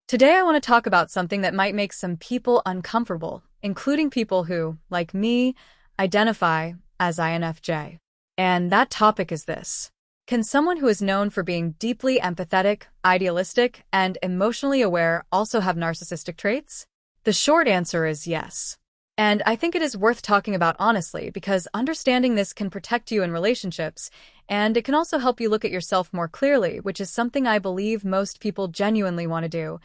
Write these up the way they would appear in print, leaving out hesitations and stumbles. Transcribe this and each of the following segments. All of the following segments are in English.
Today I want to talk about something that might make some people uncomfortable, including people who, like me, identify as INFJ. And that topic is this. Can someone who is known for being deeply empathetic, idealistic, and emotionally aware also have narcissistic traits? The short answer is yes. And I think it is worth talking about honestly because understanding this can protect you in relationships, and it can also help you look at yourself more clearly, which is something I believe most people genuinely want to do,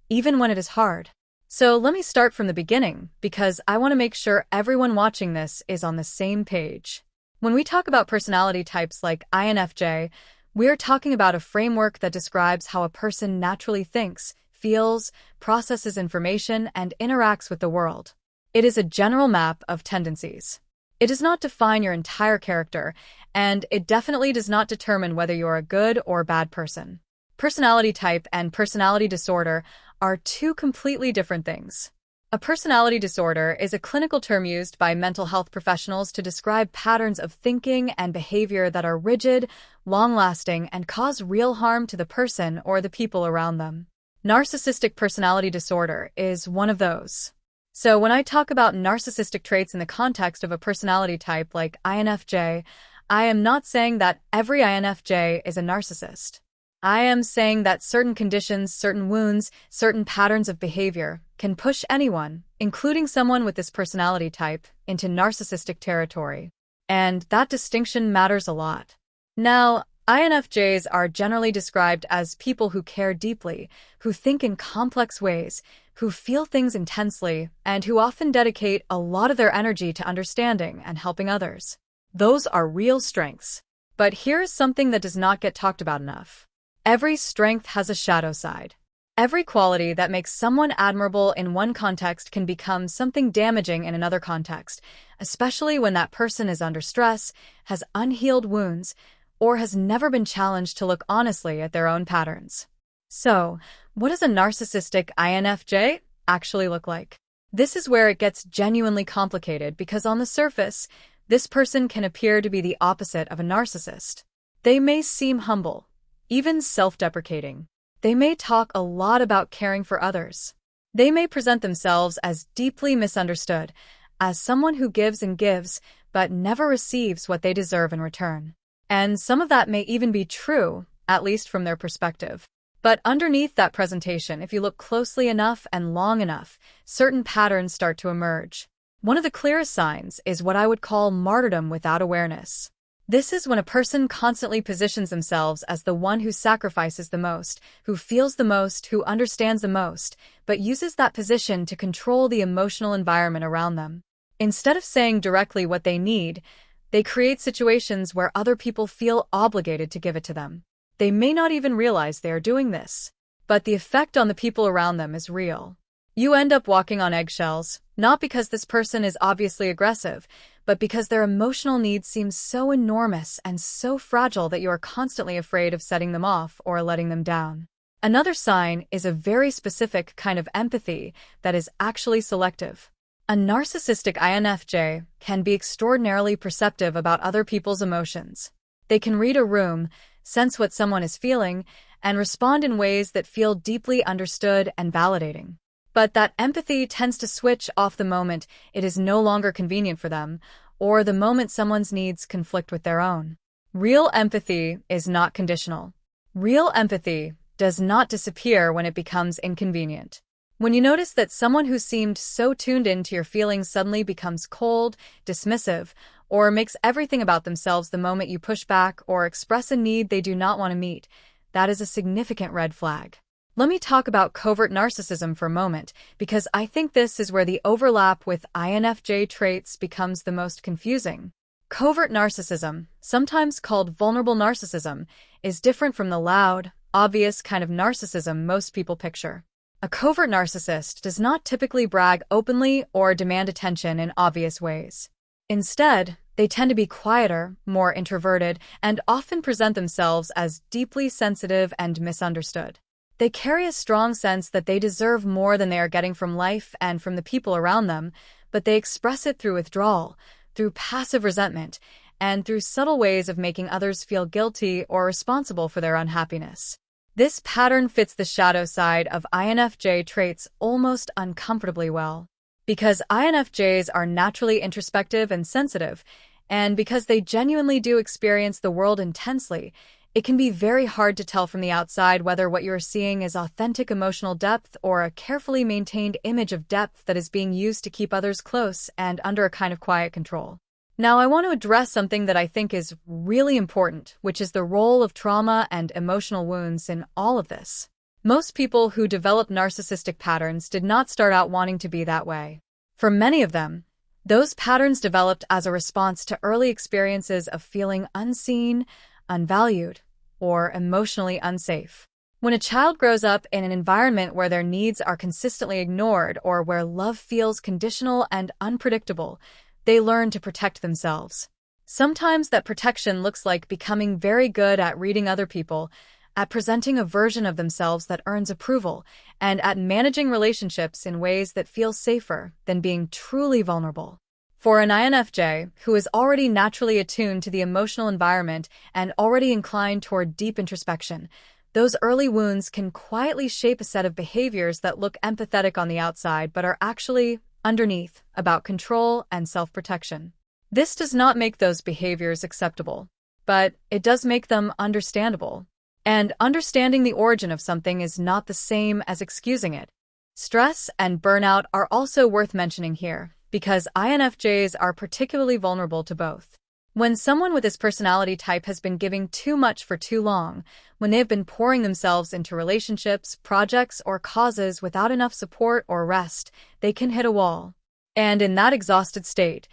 even when it is hard. So let me start from the beginning, because I want to make sure everyone watching this is on the same page. When we talk about personality types like INFJ, we're talking about a framework that describes how a person naturally thinks, feels, processes information, and interacts with the world. It is a general map of tendencies. It does not define your entire character, and it definitely does not determine whether you're a good or bad person. Personality type and personality disorder are two completely different things. A personality disorder is a clinical term used by mental health professionals to describe patterns of thinking and behavior that are rigid, long-lasting, and cause real harm to the person or the people around them. Narcissistic personality disorder is one of those. So when I talk about narcissistic traits in the context of a personality type like INFJ, I am not saying that every INFJ is a narcissist. I am saying that certain conditions, certain wounds, certain patterns of behavior can push anyone, including someone with this personality type, into narcissistic territory. And that distinction matters a lot. Now, INFJs are generally described as people who care deeply, who think in complex ways, who feel things intensely, and who often dedicate a lot of their energy to understanding and helping others. Those are real strengths. But here's something that does not get talked about enough. Every strength has a shadow side. Every quality that makes someone admirable in one context can become something damaging in another context, especially when that person is under stress, has unhealed wounds, or has never been challenged to look honestly at their own patterns. So, what does a narcissistic INFJ actually look like? This is where it gets genuinely complicated because on the surface, this person can appear to be the opposite of a narcissist. They may seem humble, even self-deprecating. They may talk a lot about caring for others. They may present themselves as deeply misunderstood, as someone who gives and gives, but never receives what they deserve in return. And some of that may even be true, at least from their perspective. But underneath that presentation, if you look closely enough and long enough, certain patterns start to emerge. One of the clearest signs is what I would call martyrdom without awareness. This is when a person constantly positions themselves as the one who sacrifices the most, who feels the most, who understands the most, but uses that position to control the emotional environment around them. Instead of saying directly what they need, they create situations where other people feel obligated to give it to them. They may not even realize they are doing this, but the effect on the people around them is real. You end up walking on eggshells, not because this person is obviously aggressive, but because their emotional needs seem so enormous and so fragile that you are constantly afraid of setting them off or letting them down. Another sign is a very specific kind of empathy that is actually selective. A narcissistic INFJ can be extraordinarily perceptive about other people's emotions. They can read a room, sense what someone is feeling, and respond in ways that feel deeply understood and validating. But that empathy tends to switch off the moment it is no longer convenient for them, or the moment someone's needs conflict with their own. Real empathy is not conditional. Real empathy does not disappear when it becomes inconvenient. When you notice that someone who seemed so tuned into your feelings suddenly becomes cold, dismissive, or makes everything about themselves the moment you push back or express a need they do not want to meet, that is a significant red flag. Let me talk about covert narcissism for a moment, because I think this is where the overlap with INFJ traits becomes the most confusing. Covert narcissism, sometimes called vulnerable narcissism, is different from the loud, obvious kind of narcissism most people picture. A covert narcissist does not typically brag openly or demand attention in obvious ways. Instead, they tend to be quieter, more introverted, and often present themselves as deeply sensitive and misunderstood. They carry a strong sense that they deserve more than they are getting from life and from the people around them, but they express it through withdrawal, through passive resentment, and through subtle ways of making others feel guilty or responsible for their unhappiness. This pattern fits the shadow side of INFJ traits almost uncomfortably well. Because INFJs are naturally introspective and sensitive, and because they genuinely do experience the world intensely, it can be very hard to tell from the outside whether what you're seeing is authentic emotional depth or a carefully maintained image of depth that is being used to keep others close and under a kind of quiet control. Now, I want to address something that I think is really important, which is the role of trauma and emotional wounds in all of this. Most people who develop narcissistic patterns did not start out wanting to be that way. For many of them, those patterns developed as a response to early experiences of feeling unseen, unvalued, or emotionally unsafe. When a child grows up in an environment where their needs are consistently ignored or where love feels conditional and unpredictable, they learn to protect themselves. Sometimes that protection looks like becoming very good at reading other people, at presenting a version of themselves that earns approval, and at managing relationships in ways that feel safer than being truly vulnerable. For an INFJ, who is already naturally attuned to the emotional environment and already inclined toward deep introspection, those early wounds can quietly shape a set of behaviors that look empathetic on the outside but are actually, underneath, about control and self-protection. This does not make those behaviors acceptable, but it does make them understandable. And understanding the origin of something is not the same as excusing it. Stress and burnout are also worth mentioning here, because INFJs are particularly vulnerable to both. When someone with this personality type has been giving too much for too long, when they have been pouring themselves into relationships, projects, or causes without enough support or rest, they can hit a wall. And in that exhausted state,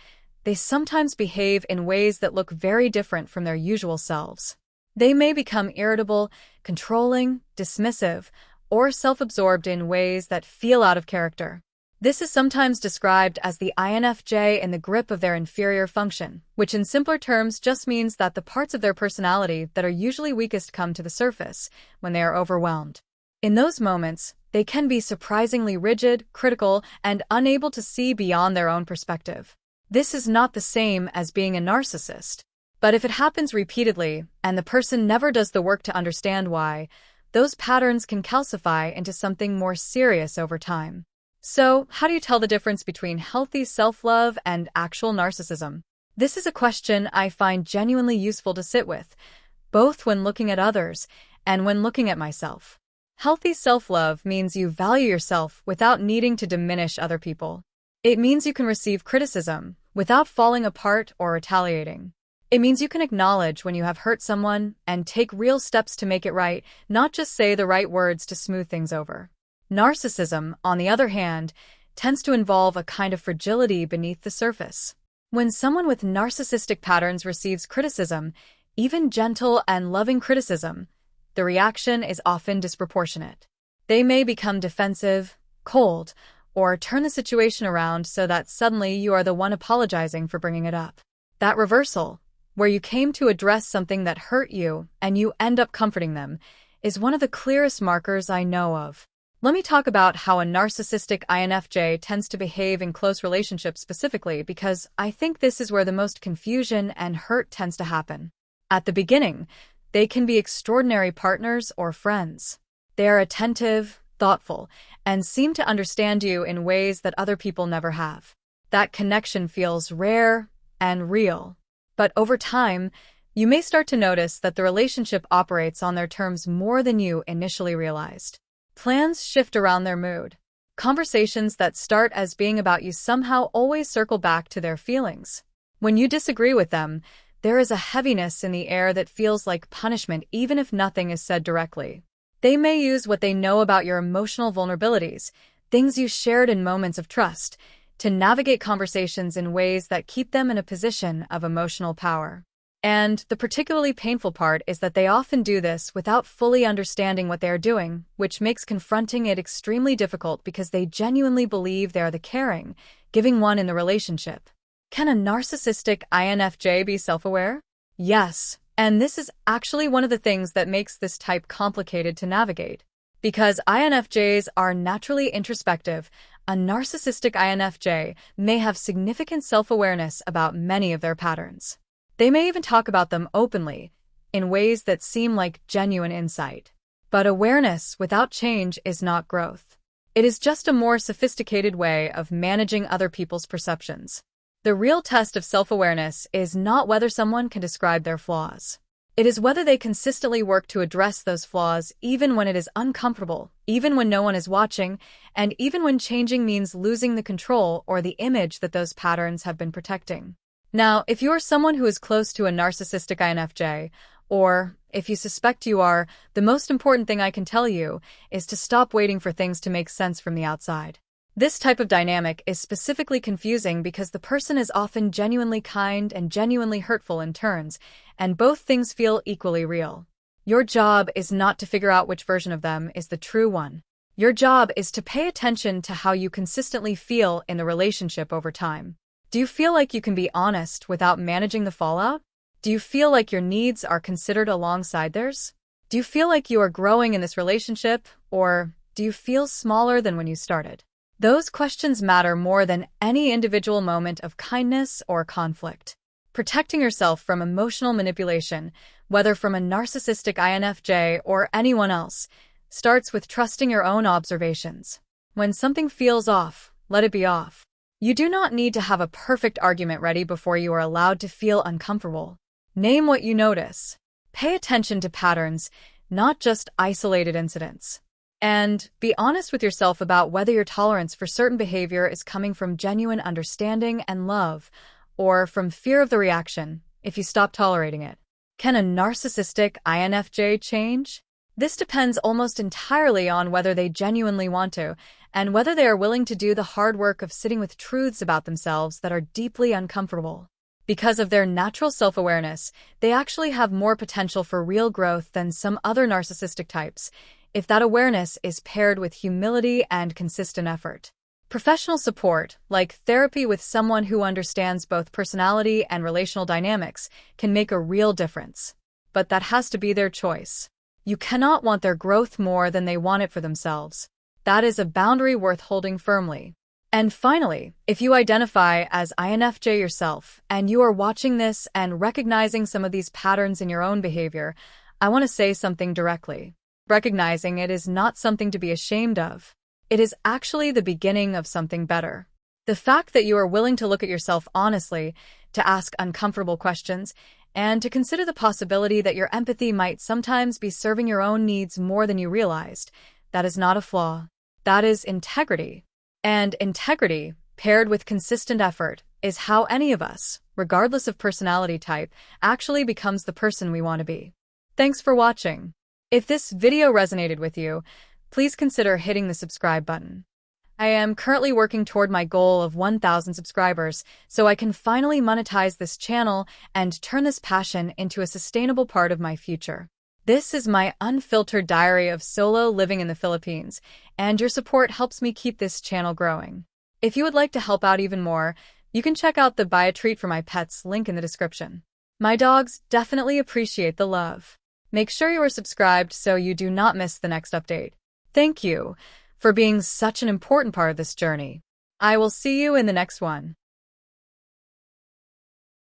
they sometimes behave in ways that look very different from their usual selves. They may become irritable, controlling, dismissive, or self-absorbed in ways that feel out of character. This is sometimes described as the INFJ in the grip of their inferior function, which in simpler terms just means that the parts of their personality that are usually weakest come to the surface when they are overwhelmed. In those moments, they can be surprisingly rigid, critical, and unable to see beyond their own perspective. This is not the same as being a narcissist. But if it happens repeatedly, and the person never does the work to understand why, those patterns can calcify into something more serious over time. So, how do you tell the difference between healthy self-love and actual narcissism? This is a question I find genuinely useful to sit with, both when looking at others and when looking at myself. Healthy self-love means you value yourself without needing to diminish other people. It means you can receive criticism without falling apart or retaliating. It means you can acknowledge when you have hurt someone and take real steps to make it right, not just say the right words to smooth things over. Narcissism, on the other hand, tends to involve a kind of fragility beneath the surface. When someone with narcissistic patterns receives criticism, even gentle and loving criticism, the reaction is often disproportionate. They may become defensive, cold, or turn the situation around so that suddenly you are the one apologizing for bringing it up. That reversal, where you came to address something that hurt you and you end up comforting them, is one of the clearest markers I know of. Let me talk about how a narcissistic INFJ tends to behave in close relationships specifically, because I think this is where the most confusion and hurt tends to happen. At the beginning, they can be extraordinary partners or friends. They are attentive, thoughtful, and seem to understand you in ways that other people never have. That connection feels rare and real. But over time, you may start to notice that the relationship operates on their terms more than you initially realized. Plans shift around their mood. Conversations that start as being about you somehow always circle back to their feelings. When you disagree with them, there is a heaviness in the air that feels like punishment even if nothing is said directly. They may use what they know about your emotional vulnerabilities, things you shared in moments of trust, to navigate conversations in ways that keep them in a position of emotional power. And the particularly painful part is that they often do this without fully understanding what they are doing, which makes confronting it extremely difficult because they genuinely believe they are the caring, giving one in the relationship. Can a narcissistic INFJ be self-aware? Yes, and this is actually one of the things that makes this type complicated to navigate. Because INFJs are naturally introspective, a narcissistic INFJ may have significant self-awareness about many of their patterns. They may even talk about them openly, in ways that seem like genuine insight. But awareness without change is not growth. It is just a more sophisticated way of managing other people's perceptions. The real test of self-awareness is not whether someone can describe their flaws. It is whether they consistently work to address those flaws even when it is uncomfortable, even when no one is watching, and even when changing means losing the control or the image that those patterns have been protecting. Now, if you are someone who is close to a narcissistic INFJ, or if you suspect you are, the most important thing I can tell you is to stop waiting for things to make sense from the outside. This type of dynamic is specifically confusing because the person is often genuinely kind and genuinely hurtful in turns, and both things feel equally real. Your job is not to figure out which version of them is the true one. Your job is to pay attention to how you consistently feel in the relationship over time. Do you feel like you can be honest without managing the fallout? Do you feel like your needs are considered alongside theirs? Do you feel like you are growing in this relationship, or do you feel smaller than when you started? Those questions matter more than any individual moment of kindness or conflict. Protecting yourself from emotional manipulation, whether from a narcissistic INFJ or anyone else, starts with trusting your own observations. When something feels off, let it be off. You do not need to have a perfect argument ready before you are allowed to feel uncomfortable. Name what you notice. Pay attention to patterns, not just isolated incidents. And be honest with yourself about whether your tolerance for certain behavior is coming from genuine understanding and love, or from fear of the reaction if you stop tolerating it. Can a narcissistic INFJ change? This depends almost entirely on whether they genuinely want to, and whether they are willing to do the hard work of sitting with truths about themselves that are deeply uncomfortable. Because of their natural self-awareness, they actually have more potential for real growth than some other narcissistic types, if that awareness is paired with humility and consistent effort. Professional support, like therapy with someone who understands both personality and relational dynamics, can make a real difference. But that has to be their choice. You cannot want their growth more than they want it for themselves. That is a boundary worth holding firmly. And finally, if you identify as INFJ yourself, and you are watching this and recognizing some of these patterns in your own behavior, I want to say something directly. Recognizing it is not something to be ashamed of. It is actually the beginning of something better. The fact that you are willing to look at yourself honestly, to ask uncomfortable questions, and to consider the possibility that your empathy might sometimes be serving your own needs more than you realized, that is not a flaw. That is integrity. And integrity, paired with consistent effort, is how any of us, regardless of personality type, actually becomes the person we want to be. Thanks for watching. If this video resonated with you, please consider hitting the subscribe button. I am currently working toward my goal of 1,000 subscribers, so I can finally monetize this channel and turn this passion into a sustainable part of my future. This is my unfiltered diary of solo living in the Philippines, and your support helps me keep this channel growing. If you would like to help out even more, you can check out the Buy a Treat for My Pets link in the description. My dogs definitely appreciate the love. Make sure you are subscribed so you do not miss the next update. Thank you for being such an important part of this journey. I will see you in the next one.